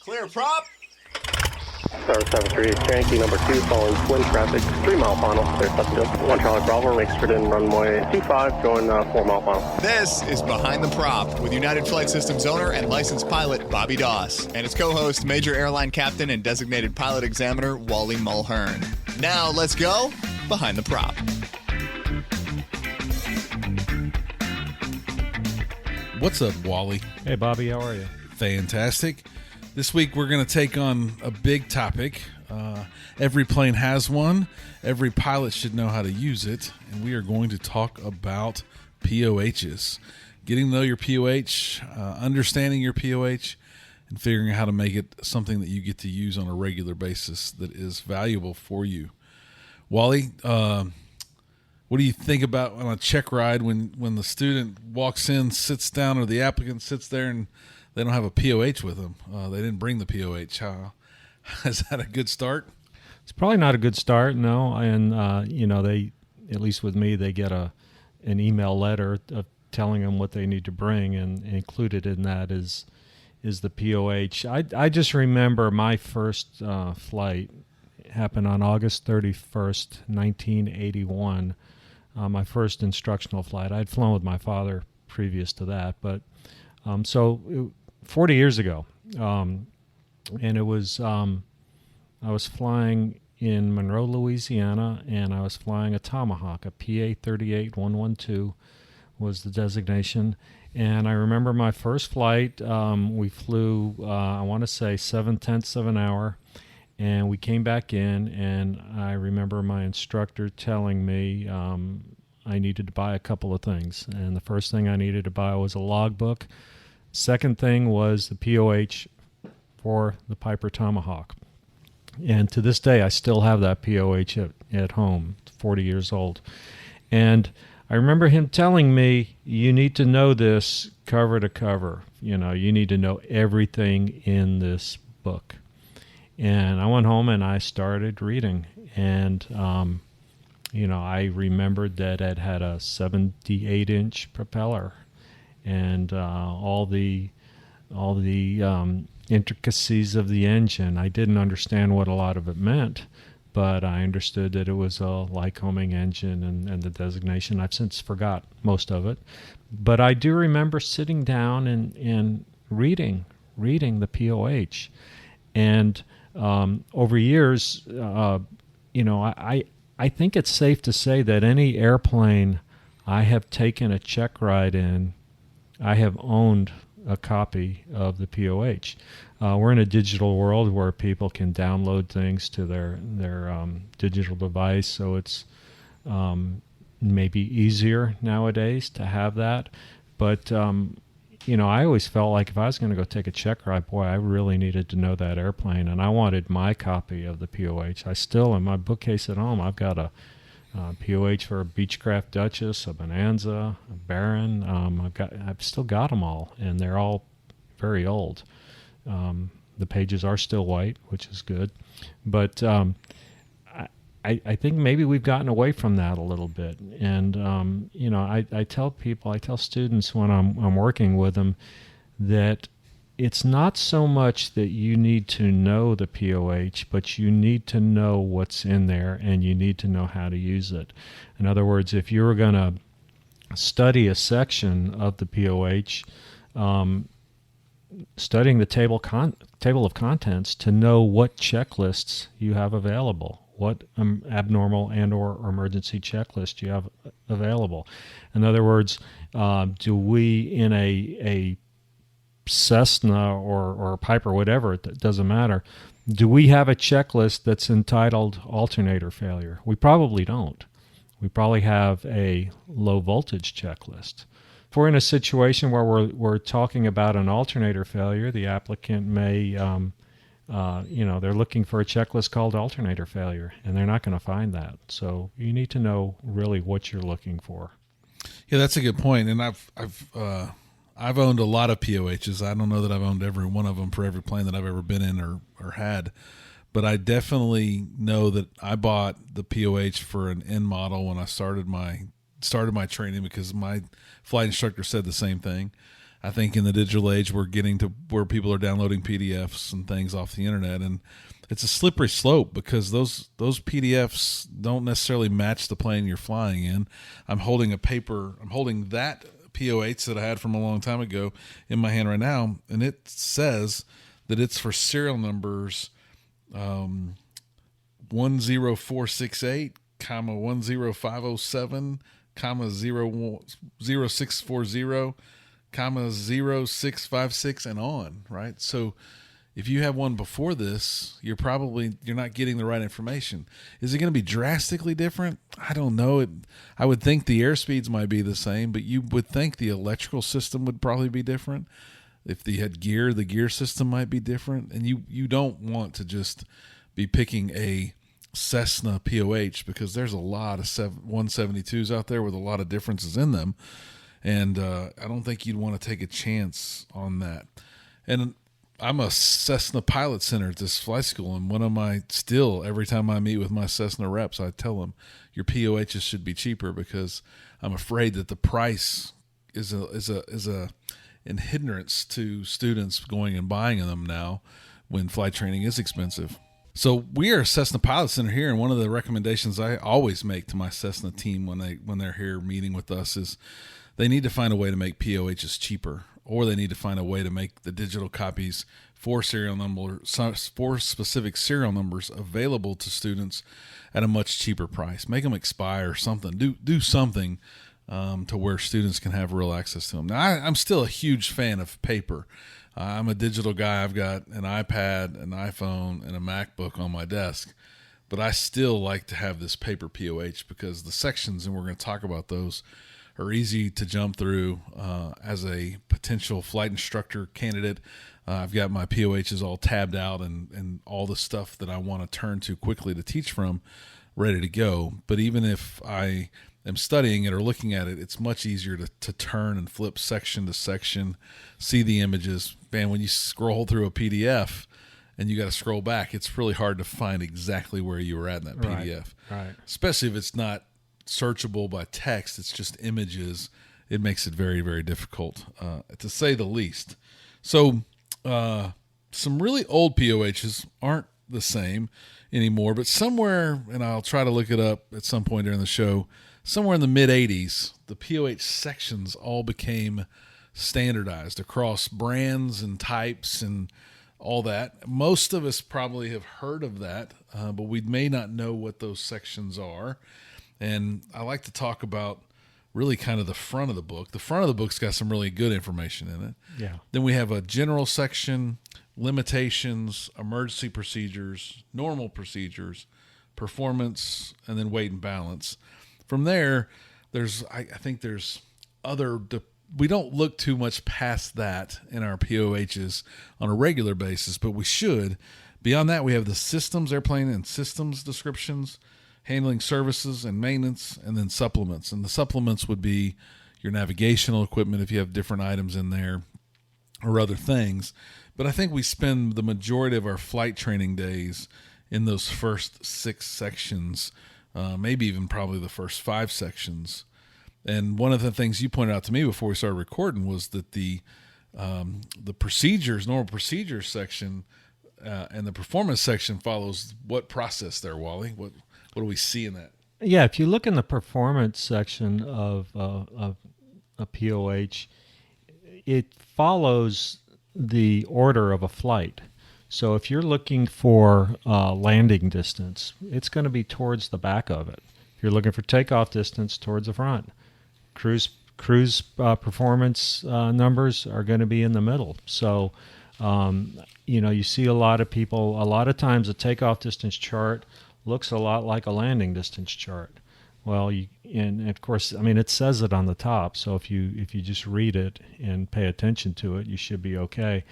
Clear prop. E053, Yankee number 2, following twin traffic, 3 mile final, clear Sutton. 1 Charlie Bravo, exit in runway 25, going 4 mile final. This is Behind the Prop with United Flight Systems owner and licensed pilot Bobby Doss and his co-host, Major Airline Captain and designated pilot examiner Wally Mulhern. Now let's go Behind the Prop. What's up, Wally? Hey, Bobby, how are you? Fantastic. This week we're going to take on a big topic. Every plane has one. Every pilot should know how to use it. And we are going to talk about POHs. Getting to know your POH, understanding your POH, and figuring out how to make it something that you get to use on a regular basis that is valuable for you. Wally, what do you think about on a check ride when the student walks in, sits down, or the applicant sits there and they don't have a POH with them? They didn't bring the POH. Is that a good start? It's probably not a good start, no. And they, at least with me, they get an email letter of telling them what they need to bring, and included in that is the POH. I just remember my first flight happened on August 31st, 1981. My first instructional flight. I'd flown with my father previous to that, but 40 years ago, and it was I was flying in Monroe, Louisiana, and I was flying a Tomahawk, a PA-38-112 was the designation. And I remember my first flight. We flew, I want to say 7/10 of an hour, and we came back in, and I remember my instructor telling me I needed to buy a couple of things. And the first thing I needed to buy was a logbook. Second thing was the POH for the Piper Tomahawk. And to this day, I still have that POH at home, 40 years old. And I remember him telling me, you need to know this cover to cover. You need to know everything in this book. And I went home and I started reading. And, I remembered that it had a 78-inch propeller and all the intricacies of the engine. I didn't understand what a lot of it meant, but I understood that it was a Lycoming engine and the designation. I've since forgot most of it, but I do remember sitting down and reading the POH. And over years, I think it's safe to say that any airplane I have taken a check ride in, I have owned a copy of the POH. We're in a digital world where people can download things to their digital device, so it's maybe easier nowadays to have that. But I always felt like if I was going to go take a check ride, boy, I really needed to know that airplane, and I wanted my copy of the POH. I still, in my bookcase at home, I've got a POH for a Beechcraft Duchess, a Bonanza, a Baron. I've still got them all, and they're all very old. The pages are still white, which is good, but I think maybe we've gotten away from that a little bit. And I tell people, I tell students when I'm working with them that it's not so much that you need to know the POH, but you need to know what's in there, and you need to know how to use it. In other words, if you're going to study a section of the POH, studying the table of contents to know what checklists you have available, what abnormal and or emergency checklist you have available. In other words, do we in a Cessna or Piper, whatever, it doesn't matter, do we have a checklist that's entitled alternator failure? We probably don't. We probably have a low voltage checklist. If we're in a situation where we're talking about an alternator failure, the applicant may, they're looking for a checklist called alternator failure, and they're not going to find that. So you need to know really what you're looking for. Yeah, that's a good point. And I've owned a lot of POHs. I don't know that I've owned every one of them for every plane that I've ever been in or had, but I definitely know that I bought the POH for an N model when I started my training, because my flight instructor said the same thing. I think in the digital age, we're getting to where people are downloading PDFs and things off the internet, and it's a slippery slope because those PDFs don't necessarily match the plane you're flying in. I'm holding that POH that I had from a long time ago in my hand right now, and it says that it's for serial numbers 10468, 10507, 0640, 0656, and on, right? So if you have one before this, you're not getting the right information. Is it going to be drastically different? I don't know. I would think the airspeeds might be the same, but you would think the electrical system would probably be different. If they had gear, the gear system might be different. And you don't want to just be picking a Cessna POH because there's a lot of 172s out there with a lot of differences in them. And I don't think you'd want to take a chance on that. And I'm a Cessna pilot center at this flight school, and every time I meet with my Cessna reps, I tell them your POHs should be cheaper because I'm afraid that the price is a hindrance to students going and buying them now when flight training is expensive. So we are a Cessna pilot center here, and one of the recommendations I always make to my Cessna team when they're here meeting with us is they need to find a way to make POHs cheaper, or they need to find a way to make the digital copies for specific serial numbers available to students at a much cheaper price. Make them expire or something. Do something to where students can have real access to them. Now, I'm still a huge fan of paper. I'm a digital guy. I've got an iPad, an iPhone, and a MacBook on my desk. But I still like to have this paper POH because the sections, and we're going to talk about those, are easy to jump through as a potential flight instructor candidate. I've got my POHs all tabbed out and all the stuff that I want to turn to quickly to teach from ready to go. But even if I am studying it or looking at it, it's much easier to turn and flip section to section, see the images. Man, when you scroll through a PDF and you got to scroll back, it's really hard to find exactly where you were at in that PDF. Right. Especially if it's not searchable by text, it's just images. It makes it very, very difficult, to say the least. So some really old POHs aren't the same anymore, but somewhere, and I'll try to look it up at some point during the show, somewhere in the mid-'80s, the POH sections all became standardized across brands and types and all that. Most of us probably have heard of that, but we may not know what those sections are. And I like to talk about really kind of the front of the book. The front of the book's got some really good information in it. Yeah. Then we have a general section, limitations, emergency procedures, normal procedures, performance, and then weight and balance. From there, I think there's we don't look too much past that in our POHs on a regular basis, but we should. Beyond that, we have the systems, airplane and systems descriptions, handling services and maintenance, and then supplements. And the supplements would be your navigational equipment if you have different items in there or other things. But I think we spend the majority of our flight training days in those first 6 sections, maybe even probably the first 5 sections. And one of the things you pointed out to me before we started recording was that the procedures, normal procedures section and the performance section follows what process there, Wally? What do we see in that? Yeah, if you look in the performance section of a POH, it follows the order of a flight. So if you're looking for landing distance, it's going to be towards the back of it. If you're looking for takeoff distance, towards the front. Cruise performance numbers are going to be in the middle. So, you see a lot of people, a lot of times a takeoff distance chart looks a lot like a landing distance chart. Well, and of course, it says it on the top. So if you just read it and pay attention to it, you should be okay.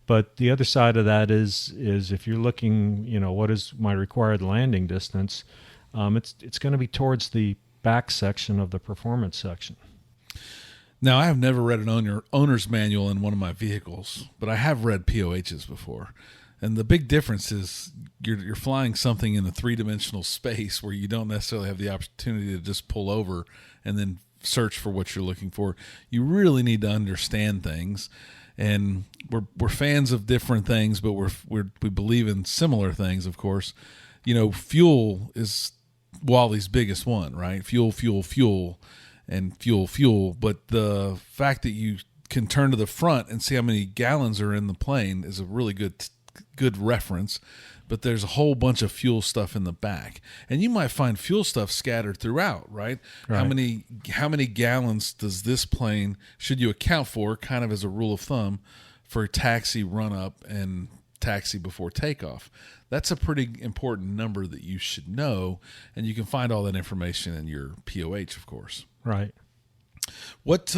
But the other side of that is if you're looking, what is my required landing distance? It's going to be towards the back section of the performance section. Now, I have never read an owner's manual in one of my vehicles, but I have read POHs before. And the big difference is you're flying something in a 3-dimensional space where you don't necessarily have the opportunity to just pull over and then search for what you're looking for. You really need to understand things, and we're fans of different things, but we believe in similar things. Of course, fuel is Wally's biggest one, right? Fuel, and fuel. But the fact that you can turn to the front and see how many gallons are in the plane is a really good reference. But there's a whole bunch of fuel stuff in the back, and you might find fuel stuff scattered throughout, right? How many gallons does this plane should you account for, kind of as a rule of thumb, for taxi, run up, and taxi before takeoff? That's a pretty important number that you should know, and you can find all that information in your POH, of course. Right. What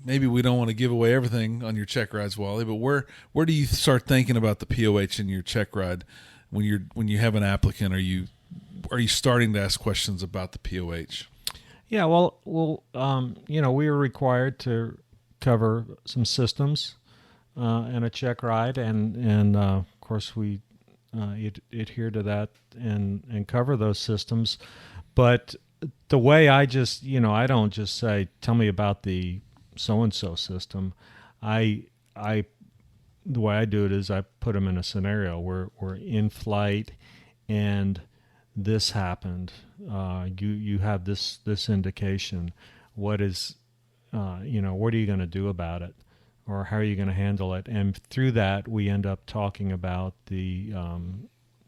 maybe we don't want to give away everything on your check rides, Wally, but where do you start thinking about the POH in your check ride when you have an applicant? Are you starting to ask questions about the POH? Yeah, well, we were required to cover some systems in a check ride, and of course we adhere to that and cover those systems. But the way I don't just say, tell me about the so-and-so system. The way I do it is I put them in a scenario where we're in flight and this happened. You have this indication. What is, what are you going to do about it? Or how are you going to handle it? And through that, we end up talking about the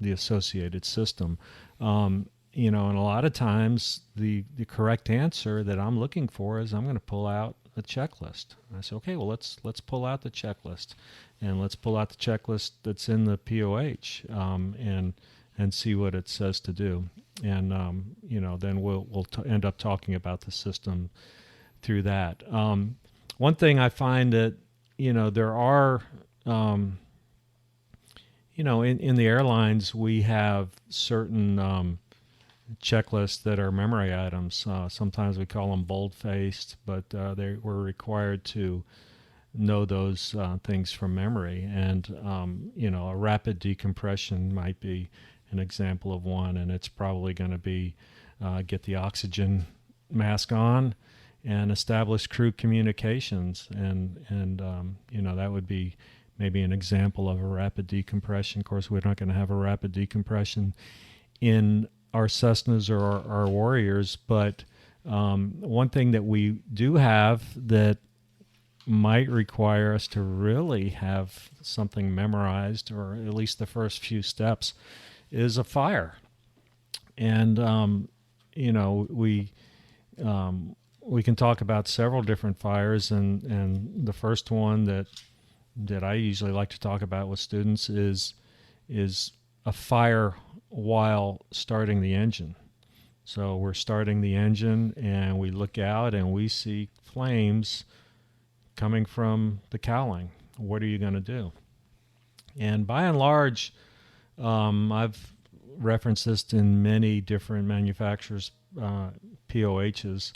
associated system. And a lot of times the correct answer that I'm looking for is I'm going to pull out a checklist. And I say, okay, well, let's pull out the checklist, and let's pull out the checklist that's in the POH, and see what it says to do. And then we'll end up talking about the system through that. One thing I find that there are in the airlines we have certain checklists that are memory items. Sometimes we call them bold-faced, but we're required to know those things from memory. And, a rapid decompression might be an example of one, and it's probably going to be get the oxygen mask on and establish crew communications. And that would be maybe an example of a rapid decompression. Of course, we're not going to have a rapid decompression in our Cessnas or our Warriors, but one thing that we do have that might require us to really have something memorized, or at least the first few steps, is a fire. And we can talk about several different fires, and the first one that I usually like to talk about with students is a fire while starting the engine. So we're starting the engine and we look out and we see flames coming from the cowling. What are you going to do? And by and large, I've referenced this in many different manufacturers' POHs,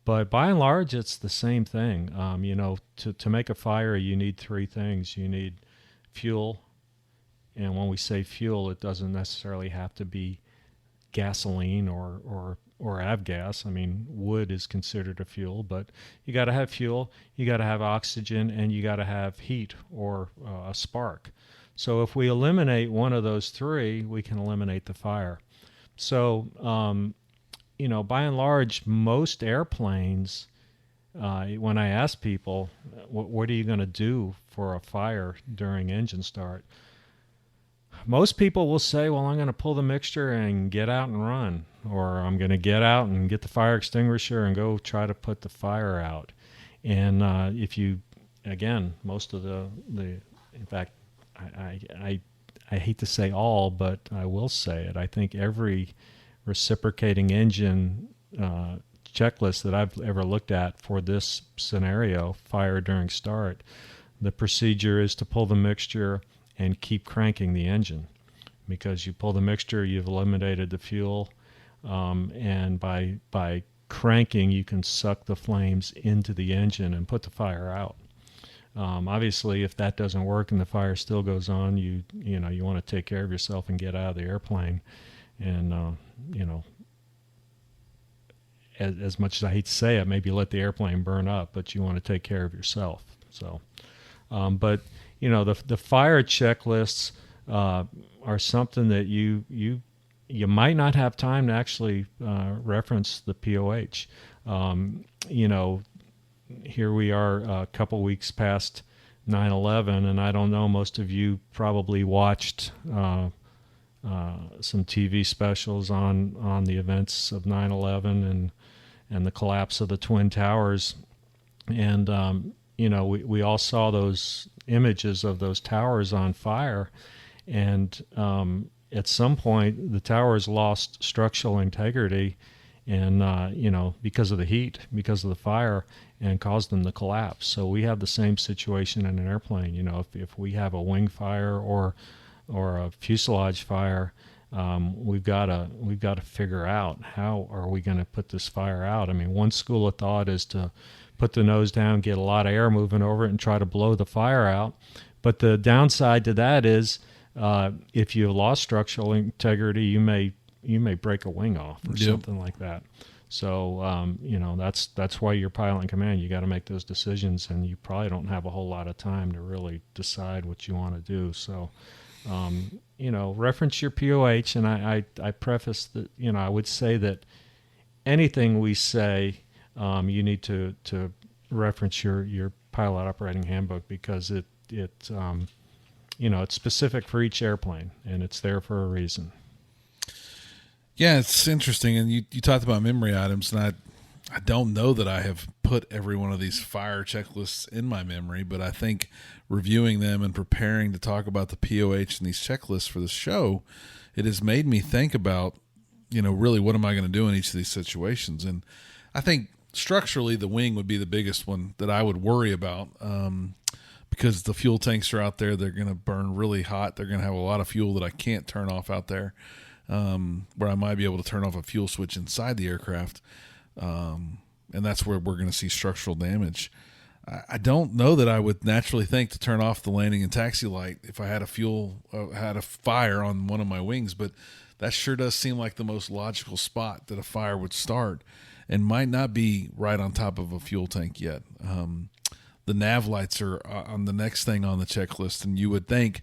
but by and large, it's the same thing. To make a fire, you need three things. You need fuel. And when we say fuel, it doesn't necessarily have to be gasoline or avgas. I mean, wood is considered a fuel, but you got to have fuel, you got to have oxygen, and you got to have heat or a spark. So if we eliminate one of those three, we can eliminate the fire. So, by and large, most airplanes, when I ask people, what are you going to do for a fire during engine start? Most people will say, well, I'm going to pull the mixture and get out and run, or I'm going to get out and get the fire extinguisher and go try to put the fire out. And most of the in fact, I hate to say all, but I will say it. I think every reciprocating engine checklist that I've ever looked at for this scenario, fire during start, the procedure is to pull the mixture and keep cranking the engine, because you pull the mixture, you've eliminated the fuel, and by cranking, you can suck the flames into the engine and put the fire out. Obviously, if that doesn't work and the fire still goes on, you want to take care of yourself and get out of the airplane. And as much as I hate to say it, maybe let the airplane burn up, but you want to take care of yourself. So, but the fire checklists are something that you might not have time to actually reference the POH. Here we are a couple weeks past 9/11, and I don't know, most of you probably watched some TV specials on the events of 9/11 and the collapse of the Twin Towers. And, we all saw those images of those towers on fire. And at some point, the towers lost structural integrity and, because of the heat, because of the fire, and caused them to collapse. So we have the same situation in an airplane. If we have a wing fire or a fuselage fire, we've got to figure out how are we going to put this fire out. I mean, one school of thought is to put the nose down, get a lot of air moving over it, and try to blow the fire out. But the downside to that is, if you've lost structural integrity, you may break a wing off or something like that. So that's why you're pilot in command. You got to make those decisions, and you probably don't have a whole lot of time to really decide what you want to do. So. Reference your POH, and I preface that, I would say that anything we say, you need to reference your pilot operating handbook, because it's specific for each airplane, and it's there for a reason. Yeah, it's interesting. And you talked about memory items, and I don't know that I have put every one of these fire checklists in my memory, but I think reviewing them and preparing to talk about the POH and these checklists for the show, it has made me think about, really what am I going to do in each of these situations? And I think structurally the wing would be the biggest one that I would worry about, because the fuel tanks are out there. They're going to burn really hot. They're going to have a lot of fuel that I can't turn off out there, where I might be able to turn off a fuel switch inside the aircraft. And that's where we're going to see structural damage. I don't know that I would naturally think to turn off the landing and taxi light if I had had a fire on one of my wings, but that sure does seem like the most logical spot that a fire would start, and might not be right on top of a fuel tank yet. The nav lights are on the next thing on the checklist, and you would think,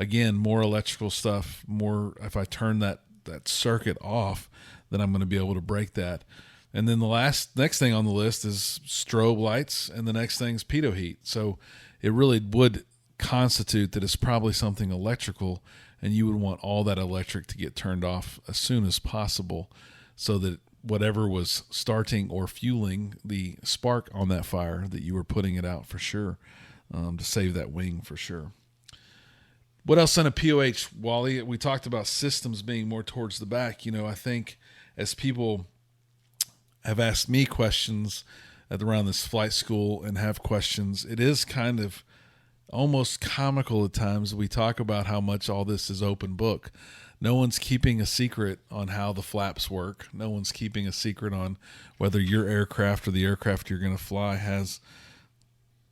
again, more electrical stuff, more if I turn that circuit off, then I'm going to be able to break that. And then the next thing on the list is strobe lights, and the next thing is pitot heat. So it really would constitute that it's probably something electrical, and you would want all that electric to get turned off as soon as possible, so that whatever was starting or fueling the spark on that fire, that you were putting it out for sure, to save that wing for sure. What else in a POH, Wally? We talked about systems being more towards the back. I think as people have asked me questions around this flight school and have questions, it is kind of almost comical at times. We talk about how much all this is open book. No one's keeping a secret on how the flaps work. No one's keeping a secret on whether your aircraft or the aircraft you're going to fly has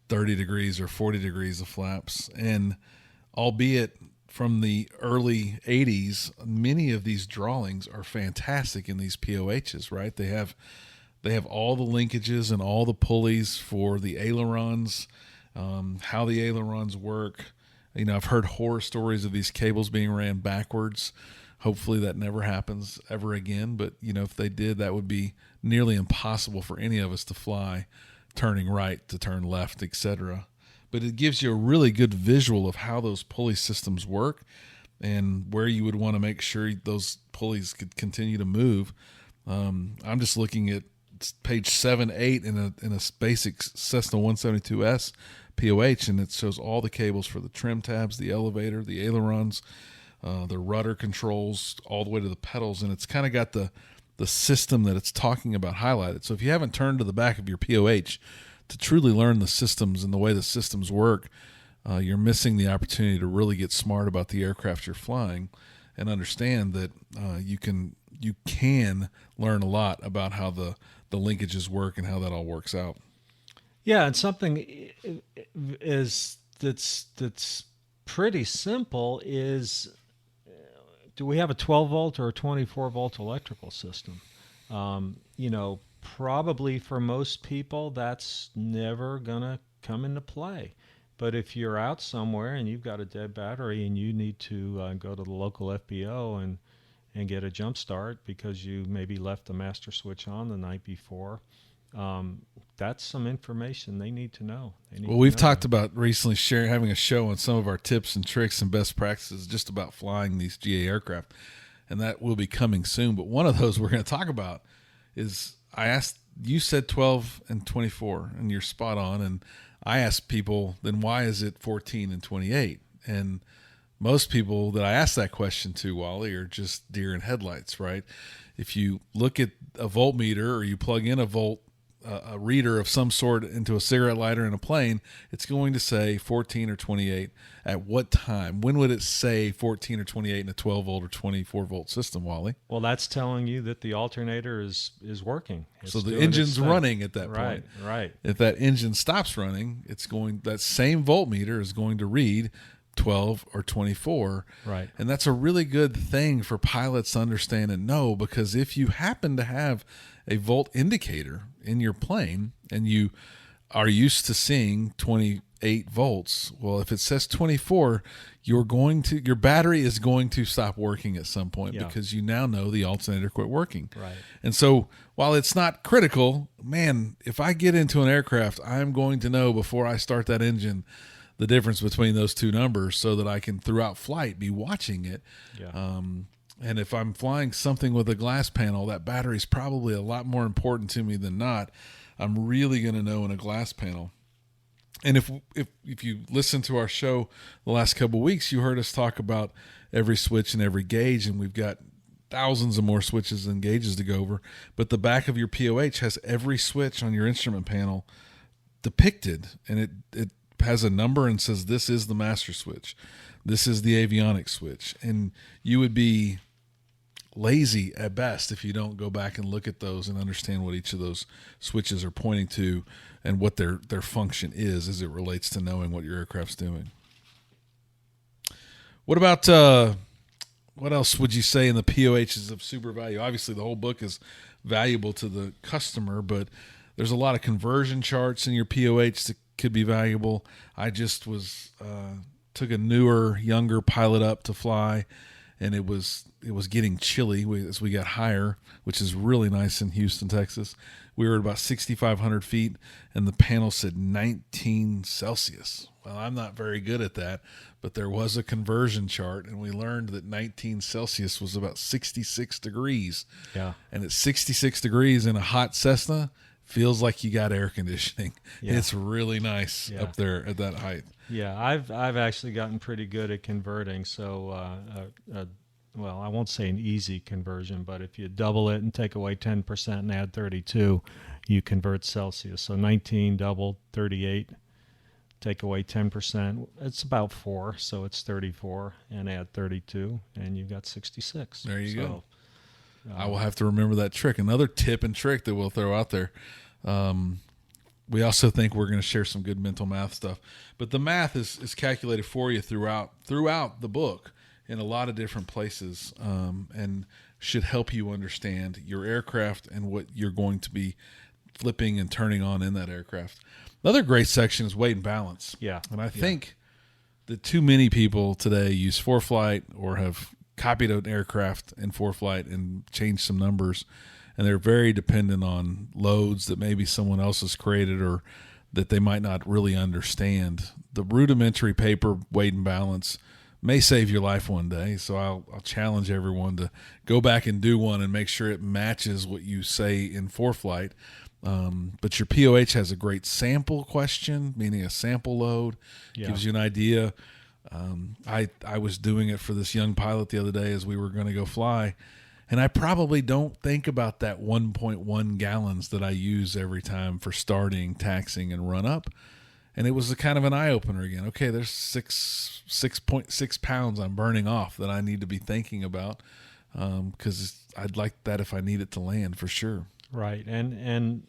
30 degrees or 40 degrees of flaps. And albeit from the early 80s, many of these drawings are fantastic in these POHs, right? They have all the linkages and all the pulleys for the ailerons, how the ailerons work. I've heard horror stories of these cables being ran backwards. Hopefully that never happens ever again. But, if they did, that would be nearly impossible for any of us to fly, turning right to turn left, etc. But it gives you a really good visual of how those pulley systems work and where you would want to make sure those pulleys could continue to move. I'm just looking at page 7-8 in a basic Cessna 172S POH, and it shows all the cables for the trim tabs, the elevator, the ailerons, the rudder controls, all the way to the pedals, and it's kind of got the system that it's talking about highlighted. So if you haven't turned to the back of your POH to truly learn the systems and the way the systems work, you're missing the opportunity to really get smart about the aircraft you're flying and understand that you can learn a lot about how the linkages work and how that all works out. Yeah, and something that's pretty simple is, do we have a 12 volt or a 24 volt electrical system? probably for most people, that's never going to come into play. But if you're out somewhere and you've got a dead battery and you need to go to the local FBO and get a jump start because you maybe left the master switch on the night before, that's some information they need to know. Well, we've talked about recently having a show on some of our tips and tricks and best practices just about flying these GA aircraft, and that will be coming soon. But one of those we're going to talk about is, you said 12 and 24, and you're spot on, and I asked people, then why is it 14 and 28? And most people that I ask that question to, Wally, are just deer in headlights, right? If you look at a voltmeter or you plug in a reader of some sort into a cigarette lighter in a plane, it's going to say 14 or 28. At what time? When would it say 14 or 28 in a 12 volt or 24 volt system, Wally? Well, that's telling you that the alternator is working. So the engine's running at that point. Right. If that engine stops running, that same voltmeter is going to read 12 or 24. Right. And that's a really good thing for pilots to understand and know, because if you happen to have a volt indicator in your plane and you are used to seeing 28 volts, well, if it says 24, your battery is going to stop working at some point, because you now know the alternator quit working. Right. And so while it's not critical, man, if I get into an aircraft, I'm going to know before I start that engine the difference between those two numbers, so that I can throughout flight be watching it. Yeah. And if I'm flying something with a glass panel, that battery is probably a lot more important to me than not. I'm really going to know in a glass panel. And if you listen to our show the last couple of weeks, you heard us talk about every switch and every gauge, and we've got thousands of more switches and gauges to go over. But the back of your POH has every switch on your instrument panel depicted, and it has a number and says, this is the master switch, this is the avionics switch. And you would be lazy at best if you don't go back and look at those and understand what each of those switches are pointing to and what their function is as it relates to knowing what your aircraft's doing. What about what else would you say in the POHs of super value? Obviously the whole book is valuable to the customer, but there's a lot of conversion charts in your POH that could be valuable. I just took a newer, younger pilot up to fly, and it was getting chilly as we got higher, which is really nice in Houston, Texas. We were at about 6,500 feet, and the panel said 19 Celsius. Well, I'm not very good at that, but there was a conversion chart, and we learned that 19 Celsius was about 66 degrees. Yeah. And at 66 degrees in a hot Cessna, feels like you got air conditioning. Yeah. It's really nice up there at that height. Yeah, I've actually gotten pretty good at converting. So, well, I won't say an easy conversion, but if you double it and take away 10% and add 32, you convert Celsius. So 19 double 38, take away 10%, it's about 4, so it's 34, and add 32, and you've got 66. There you go. I will have to remember that trick. Another tip and trick that we'll throw out there. We also think we're going to share some good mental math stuff, but the math is calculated for you throughout the book in a lot of different places, and should help you understand your aircraft and what you're going to be flipping and turning on in that aircraft. Another great section is weight and balance. Yeah. And I think that too many people today use ForeFlight or have copied an aircraft in ForeFlight and changed some numbers, and they're very dependent on loads that maybe someone else has created or that they might not really understand. The rudimentary paper weight and balance may save your life one day, so I'll challenge everyone to go back and do one and make sure it matches what you say in ForeFlight. But your POH has a great sample question, meaning a sample load, gives you an idea. I was doing it for this young pilot the other day as we were going to go fly, and I probably don't think about that 1.1 gallons that I use every time for starting, taxiing, and run up. And it was a kind of an eye-opener again. Okay, there's 6.6 pounds I'm burning off that I need to be thinking about, because I'd like that if I need it to land for sure. Right, and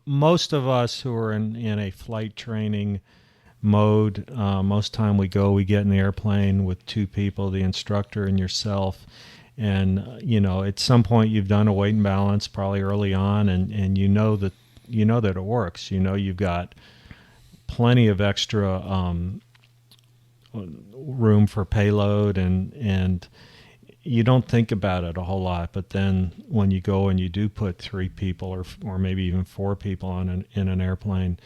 most of us who are in a flight training mode, most time we get in the airplane with two people, the instructor and yourself, And at some point you've done a weight and balance probably early on, and you know that it works. You've got plenty of extra room for payload, and you don't think about it a whole lot. But then when you go and you do put 3 people or maybe even 4 people in an airplane,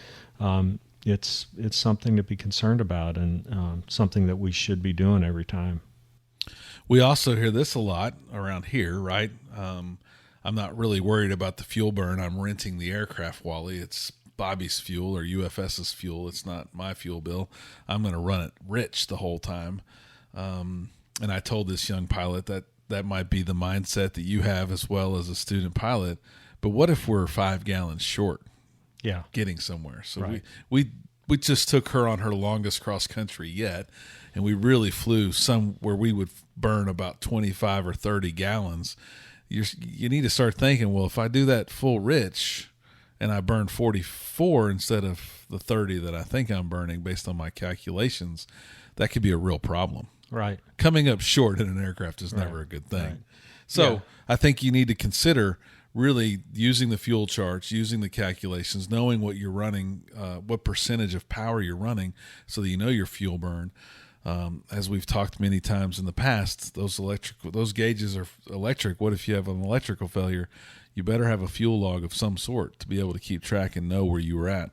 it's something to be concerned about, and something that we should be doing every time. We also hear this a lot around here, right? I'm not really worried about the fuel burn. I'm renting the aircraft, Wally. It's Bobby's fuel or UFS's fuel. It's not my fuel bill. I'm going to run it rich the whole time. And I told this young pilot that might be the mindset that you have as well as a student pilot. But what if we're 5 gallons short? Yeah, getting somewhere. So right. we just took her on her longest cross country yet, and we really flew where we would burn about 25 or 30 gallons. You need to start thinking, well, if I do that full rich and I burn 44 instead of the 30 that I think I'm burning based on my calculations, that could be a real problem. Right. Coming up short in an aircraft is never a good thing. Right. So Yeah. I think you need to consider really using the fuel charts, using the calculations, knowing what you're running, what percentage of power you're running, so that you know your fuel burn. As we've talked many times in the past, those gauges are electric. What if you have an electrical failure? You better have a fuel log of some sort to be able to keep track and know where you were at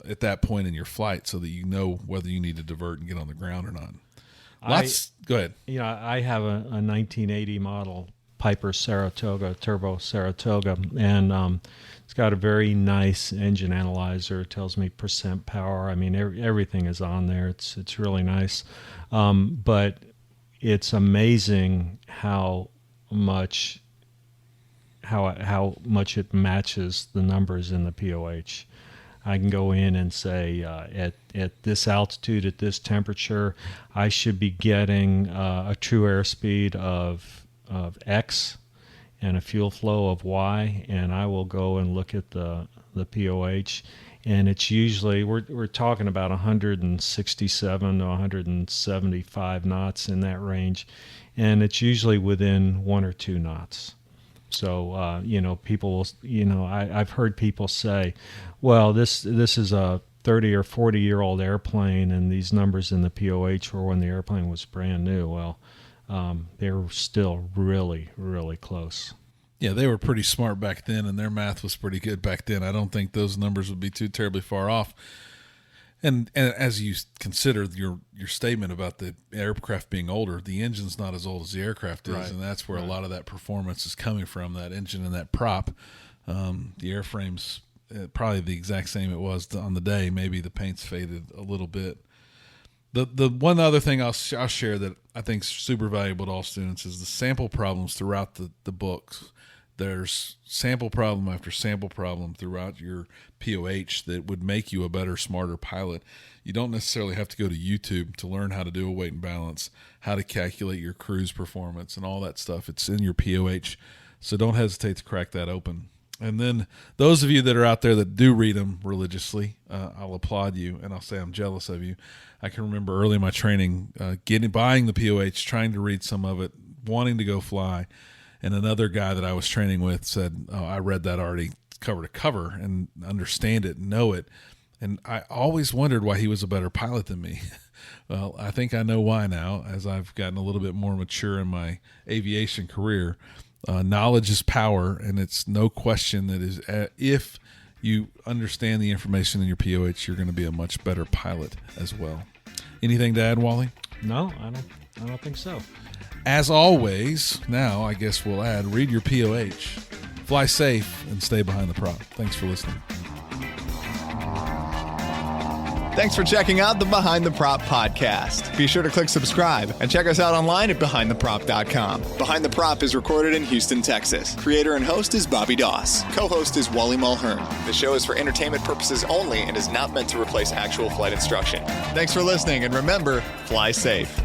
at that point in your flight, so that you know whether you need to divert and get on the ground or not. Go ahead. I have a 1980 model Piper Saratoga, Turbo Saratoga, and it's got a very nice engine analyzer. It tells me percent power. I mean, everything is on there. It's really nice, but it's amazing how much it matches the numbers in the POH. I can go in and say at this altitude, at this temperature, I should be getting a true airspeed of X and a fuel flow of Y, and I will go and look at the POH, and it's usually we're talking about 167 to 175 knots in that range, and it's usually within 1 or 2 knots. So people will, I've heard people say, well, this is a 30 or 40 year old airplane, and these numbers in the POH were when the airplane was brand new. Well, they were still really, really close. Yeah, they were pretty smart back then, and their math was pretty good back then. I don't think those numbers would be too terribly far off. And as you consider your statement about the aircraft being older, the engine's not as old as the aircraft is, and that's where a lot of that performance is coming from, that engine and that prop. The airframe's probably the exact same it was on the day. Maybe the paint's faded a little bit. The one other thing I'll share that I think is super valuable to all students is the sample problems throughout the books. There's sample problem after sample problem throughout your POH that would make you a better, smarter pilot. You don't necessarily have to go to YouTube to learn how to do a weight and balance, how to calculate your cruise performance and all that stuff. It's in your POH, so don't hesitate to crack that open. And then those of you that are out there that do read them religiously, I'll applaud you, and I'll say I'm jealous of you. I can remember early in my training buying the POH, trying to read some of it, wanting to go fly. And another guy that I was training with said, oh, I read that already cover to cover and understand it and know it. And I always wondered why he was a better pilot than me. Well, I think I know why now, as I've gotten a little bit more mature in my aviation career. Knowledge is power, and it's no question that is if you understand the information in your POH, you're going to be a much better pilot as well. Anything to add, Wally? No, I don't think so. As always, now I guess we'll add, read your POH, fly safe, and stay behind the prop. Thanks for listening. Thanks for checking out the Behind the Prop podcast. Be sure to click subscribe and check us out online at BehindTheProp.com. Behind the Prop is recorded in Houston, Texas. Creator and host is Bobby Doss. Co-host is Wally Mulhern. The show is for entertainment purposes only and is not meant to replace actual flight instruction. Thanks for listening, and remember, fly safe.